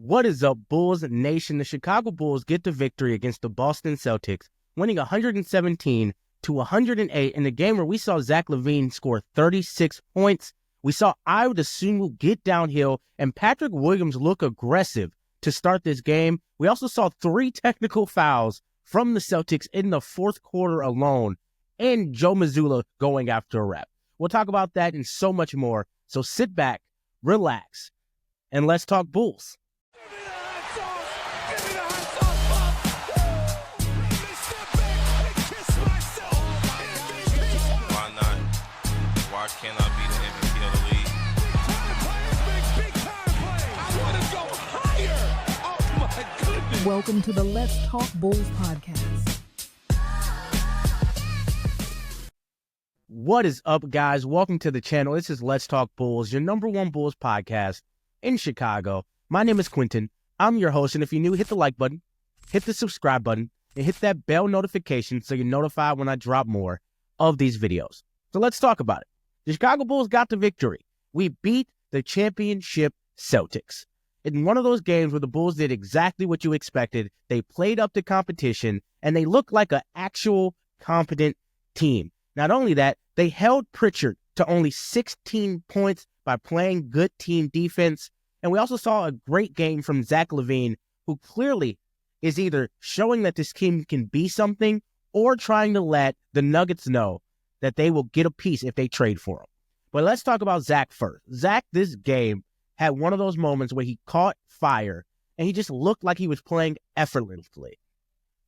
What is up, Bulls Nation? The Chicago Bulls get the victory against the Boston Celtics, winning 117 to 108 in the game where we saw Zach Levine score 36 points. We saw Ayo Desunmu get downhill and Patrick Williams look aggressive to start this game. We also saw 3 technical fouls from the Celtics in the fourth quarter alone, and Joe Mazzulla going after a rep. We'll talk about that and so much more. So sit back, relax, and let's talk Bulls. Can I be the MVP of the league? I want to go higher. Oh my goodness. Welcome to the Let's Talk Bulls podcast. What is up, guys? Welcome to the channel. This is Let's Talk Bulls, your number one Bulls podcast in Chicago. My name is Quinton. I'm your host, and if you're new, hit the like button, hit the subscribe button, and hit that bell notification so you're notified when I drop more of these videos. So let's talk about it. The Chicago Bulls got the victory. We beat the championship Celtics. In one of those games where the Bulls did exactly what you expected, they played up the competition, and they looked like an actual competent team. Not only that, they held Pritchard to only 16 points by playing good team defense. And we also saw a great game from Zach Levine, who clearly is either showing that this team can be something or trying to let the Nuggets know that they will get a piece if they trade for him. But let's talk about Zach first. Zach, this game, had one of those moments where he caught fire, and he just looked like he was playing effortlessly.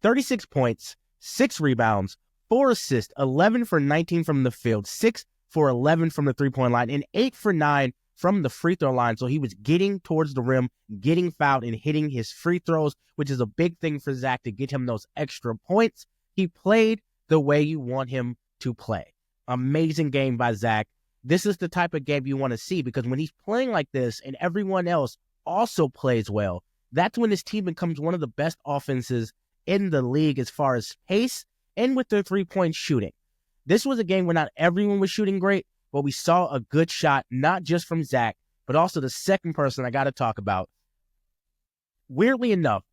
36 points, 6 rebounds, 4 assists, 11 for 19 from the field, 6 for 11 from the three-point line, and 8 for 9 from the free throw line. So he was getting towards the rim, getting fouled, and hitting his free throws, which is a big thing for Zach to get him those extra points. He played the way you want him to play. Amazing game by Zach. This is the type of game you want to see, because when he's playing like this and everyone else also plays well, that's when his team becomes one of the best offenses in the league as far as pace and with their three-point shooting. This was a game where not everyone was shooting great, but we saw a good shot, not just from Zach, but also the second person I got to talk about. Weirdly enough,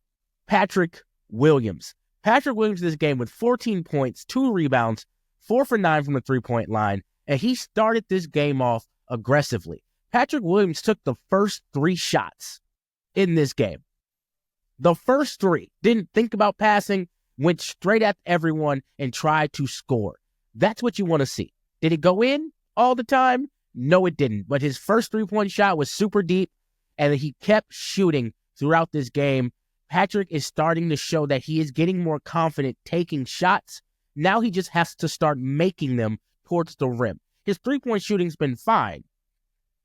Patrick Williams. Patrick Williams this game with 14 points, 2 rebounds, 4 for 9 from the three-point line, and he started this game off aggressively. Patrick Williams took the first 3 shots in this game. The first 3. Didn't think about passing, went straight at everyone and tried to score. That's what you want to see. Did it go in all the time? No, it didn't. But his first 3-point shot was super deep, and he kept shooting throughout this game. Patrick is starting to show that he is getting more confident taking shots. Now he just has to start making them towards the rim. His 3-point shooting's been fine,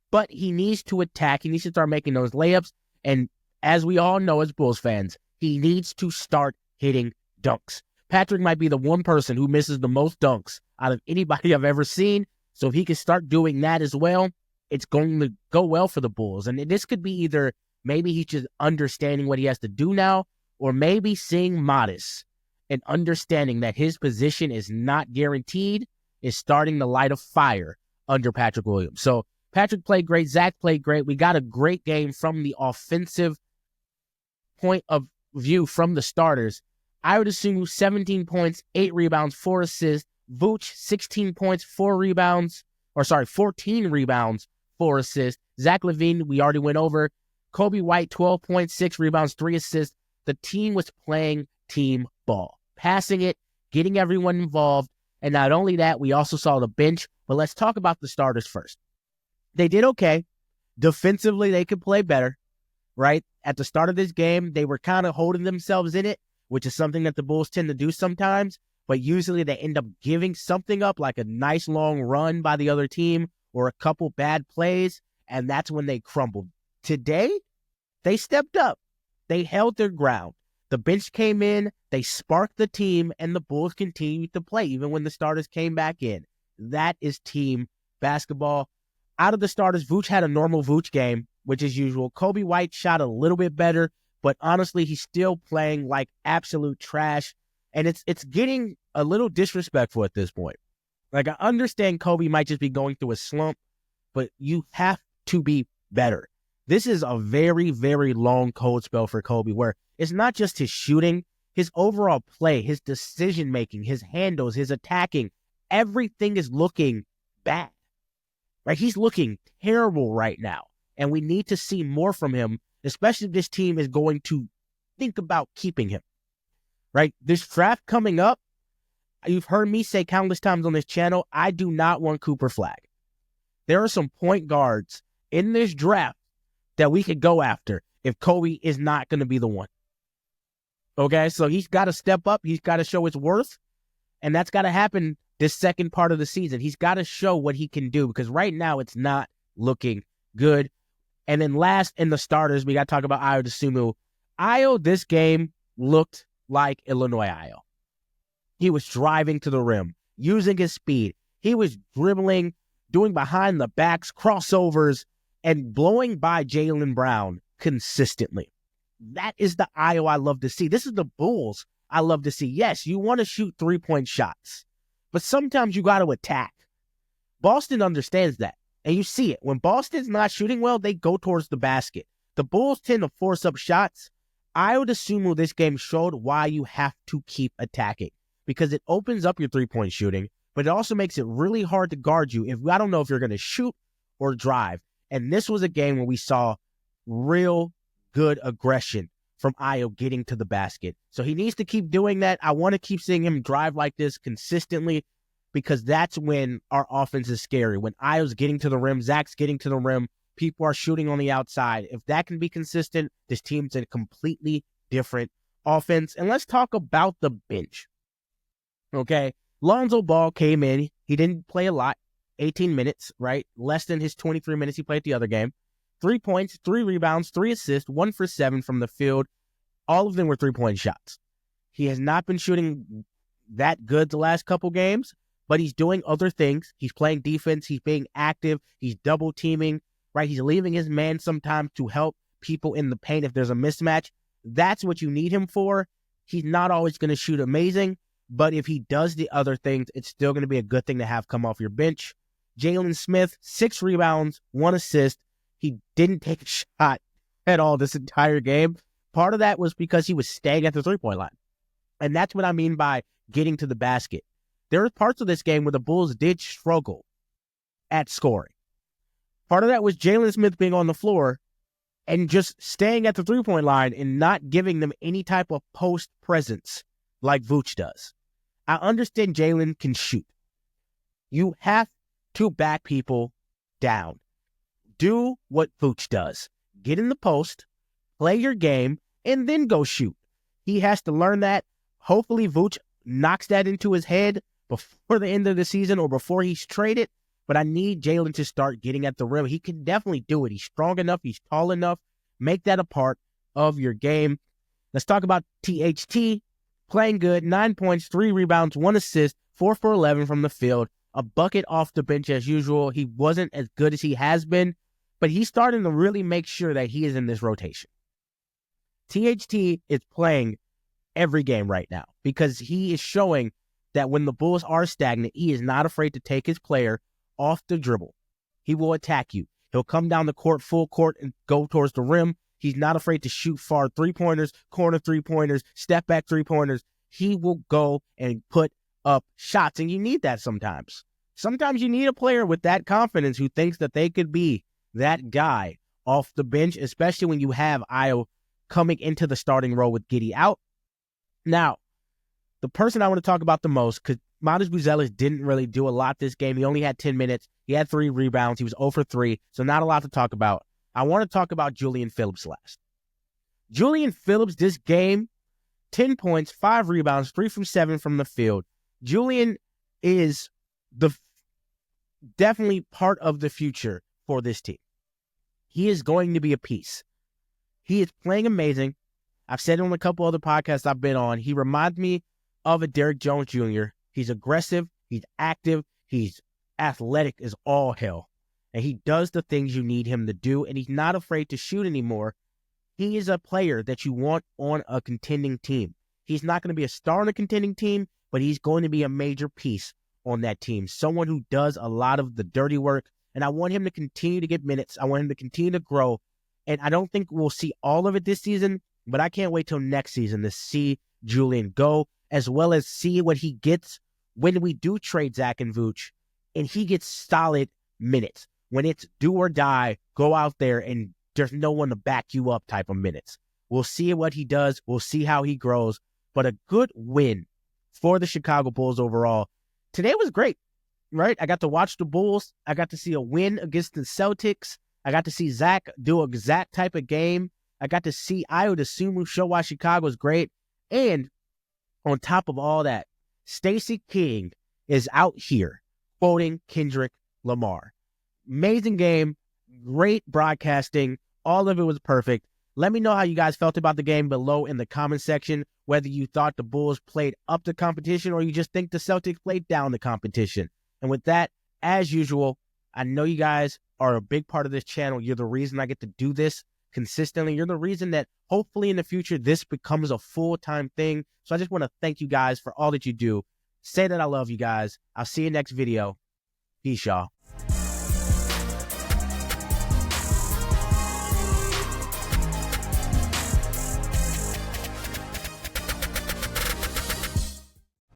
but he needs to attack. He needs to start making those layups. And as we all know as Bulls fans, he needs to start hitting dunks. Patrick might be the one person who misses the most dunks out of anybody I've ever seen. So if he can start doing that as well, it's going to go well for the Bulls. And this could be either maybe he's just understanding what he has to do now, or maybe seeing modest and understanding that his position is not guaranteed is starting to light a fire under Patrick Williams. So Patrick played great. Zach played great. We got a great game from the offensive point of view from the starters. Ayo Desunmu, 17 points, 8 rebounds, 4 assists. Vooch, 16 points, 14 rebounds, 4 assists. Zach Levine, we already went over. Cobe White, 12 points, 6 rebounds, 3 assists. The team was playing team ball, passing it, getting everyone involved. And not only that, we also saw the bench. But let's talk about the starters first. They did okay. Defensively, they could play better, right? At the start of this game, they were kind of holding themselves in it, which is something that the Bulls tend to do sometimes. But usually they end up giving something up, like a nice long run by the other team or a couple bad plays, and that's when they crumbled. Today, they stepped up. They held their ground. The bench came in, they sparked the team, and the Bulls continued to play even when the starters came back in. That is team basketball. Out of the starters, Vooch had a normal Vooch game, which is usual. Cobe White shot a little bit better, but honestly, he's still playing like absolute trash, and it's getting a little disrespectful at this point. Like, I understand Cobe might just be going through a slump, but you have to be better. This is a very, very long cold spell for Kobe, where it's not just his shooting, his overall play, his decision-making, his handles, his attacking, everything is looking bad, right? He's looking terrible right now, and we need to see more from him, especially if this team is going to think about keeping him, right? This draft coming up, you've heard me say countless times on this channel, I do not want Cooper Flag. There are some point guards in this draft that we could go after if Kobe is not going to be the one. Okay, so he's got to step up. He's got to show his worth, and that's got to happen this second part of the season. He's got to show what he can do, because right now it's not looking good. And then last in the starters, we got to talk about Ayo Desunmu. Ayo, this game looked like Illinois Ayo. He was driving to the rim, using his speed. He was dribbling, doing behind the backs, crossovers, and blowing by Jaylen Brown consistently. That is the Ayo I love to see. This is the Bulls I love to see. Yes, you want to shoot three-point shots, but sometimes you got to attack. Boston understands that, and you see it. When Boston's not shooting well, they go towards the basket. The Bulls tend to force up shots. Ayo Desunmu this game showed why you have to keep attacking, because it opens up your three-point shooting, but it also makes it really hard to guard you if I don't know if you're going to shoot or drive. And this was a game where we saw real good aggression from Ayo getting to the basket. So he needs to keep doing that. I want to keep seeing him drive like this consistently, because that's when our offense is scary. When Ayo's getting to the rim, Zach's getting to the rim, people are shooting on the outside. If that can be consistent, this team's a completely different offense. And let's talk about the bench. Okay, Lonzo Ball came in. He didn't play a lot. 18 minutes, right? Less than his 23 minutes he played the other game. 3 points, 3 rebounds, 3 assists, 1 for 7 from the field. All of them were three-point shots. He has not been shooting that good the last couple games, but he's doing other things. He's playing defense. He's being active. He's double-teaming, right? He's leaving his man sometimes to help people in the paint if there's a mismatch. That's what you need him for. He's not always going to shoot amazing, but if he does the other things, it's still going to be a good thing to have come off your bench. Jalen Smith, 6 rebounds, 1 assist. He didn't take a shot at all this entire game. Part of that was because he was staying at the three-point line. And that's what I mean by getting to the basket. There were parts of this game where the Bulls did struggle at scoring. Part of that was Jalen Smith being on the floor and just staying at the three-point line and not giving them any type of post presence like Vooch does. I understand Jalen can shoot. You have to back people down. Do what Vooch does. Get in the post, play your game, and then go shoot. He has to learn that. Hopefully Vooch knocks that into his head before the end of the season or before he's traded. But I need Jalen to start getting at the rim. He can definitely do it. He's strong enough. He's tall enough. Make that a part of your game. Let's talk about THT. Playing good. 9 points, 3 rebounds, 1 assist, 4 for 11 from the field. A bucket off the bench as usual. He wasn't as good as he has been, but he's starting to really make sure that he is in this rotation. THT is playing every game right now because he is showing that when the Bulls are stagnant, he is not afraid to take his player off the dribble. He will attack you. He'll come down the court, full court, and go towards the rim. He's not afraid to shoot far three-pointers, corner three-pointers, step-back three-pointers. He will go and put up shots, and you need that sometimes. Sometimes you need a player with that confidence who thinks that they could be that guy off the bench, especially when you have Ayo coming into the starting role with Giddey out. Now, the person I want to talk about the most, because Matas Buzelis didn't really do a lot this game. He only had 10 minutes. He had 3 rebounds. He was 0 for 3, so not a lot to talk about. I want to talk about Julian Phillips last. Julian Phillips, this game, 10 points, 5 rebounds, 3 from 7 from the field. Julian is definitely part of the future for this team. He is going to be a piece. He is playing amazing. I've said it on a couple other podcasts I've been on. He reminds me of a Derrick Jones Jr. He's aggressive. He's active. He's athletic as all hell. And he does the things you need him to do. And he's not afraid to shoot anymore. He is a player that you want on a contending team. He's not going to be a star on a contending team, but he's going to be a major piece on that team. Someone who does a lot of the dirty work. And I want him to continue to get minutes. I want him to continue to grow. And I don't think we'll see all of it this season, but I can't wait till next season to see Julian go, as well as see what he gets when we do trade Zach and Vooch, and he gets solid minutes. When it's do or die, go out there and there's no one to back you up type of minutes. We'll see what he does. We'll see how he grows. But a good win for the Chicago Bulls overall. Today was great, right? I got to watch the Bulls. I got to see a win against the Celtics. I got to see Zach do a Zach type of game. I got to see Ayo Desunmu show why Chicago is great. And on top of all that, Stacey King is out here quoting Kendrick Lamar. Amazing game, great broadcasting. All of it was perfect. Let me know how you guys felt about the game below in the comment section, whether you thought the Bulls played up the competition or you just think the Celtics played down the competition. And with that, as usual, I know you guys are a big part of this channel. You're the reason I get to do this consistently. You're the reason that hopefully in the future this becomes a full-time thing. So I just want to thank you guys for all that you do. Say that I love you guys. I'll see you next video. Peace, y'all.